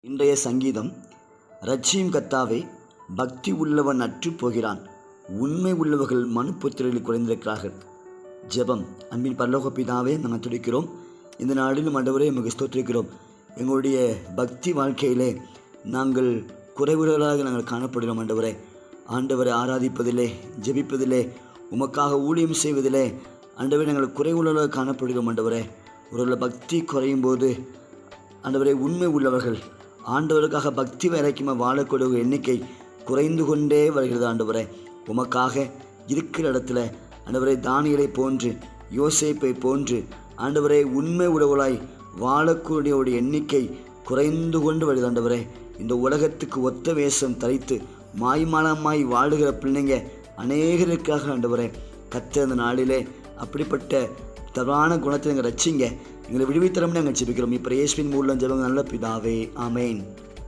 இன்றைய சங்கீதம். ரட்சியும் கர்த்தாவே, பக்தி உள்ளவன் அற்றுப் போகிறான், உண்மை உள்ளவர்கள் மனுப்புத்திரலில் குறைந்திருக்கிறார்கள். ஜெபம். அன்பின் பரலோக பிதாவே, நாங்கள் துடிக்கிறோம். இந்த நாளிலும் ஆண்டவரே உமக்கு ஸ்தோத்திரிக்கிறோம். எங்களுடைய பக்தி வாழ்க்கையிலே நாங்கள் குறைவுள்ளவர்களாக நாங்கள் காணப்படுகிறோம். ஆண்டவரை ஆராதிப்பதிலே, ஜெபிப்பதிலே, உமக்காக ஊழியம் செய்வதிலே ஆண்டவரை நாங்கள் குறைவுள்ளவர்களாக காணப்படுகிறோம். ஒரு பக்தி குறையும் போது ஆண்டவரை உண்மை உள்ளவர்கள் ஆண்டவருக்காக பக்தி வரைக்கும் வாழக்கூடிய எண்ணிக்கை குறைந்து கொண்டே வருகிறது. உமக்காக இருக்கிற இடத்துல ஆண்டவரை தானியலை போன்று, யோசேப்பை போன்று ஆண்டவரை உண்மை உறவுகளாய் வாழக்கூடிய எண்ணிக்கை குறைந்து கொண்டு வருகிறது. இந்த உலகத்துக்கு ஒத்த வேஷம் தரித்து மாய்மாலமாய் வாழுகிற பிள்ளைங்க அநேகருக்காக கர்த்தர் அந்த நாளிலே அப்படிப்பட்ட தவறான குணத்தை நாங்கள் ரட்சிங்க, எங்களை விடுவித்தரம்னு நாங்கள் ஜெபிக்கிறோம். இப்போ இயேசுவின் மூலம் ஜெபம் நல்ல பிதாவே, ஆமேன்.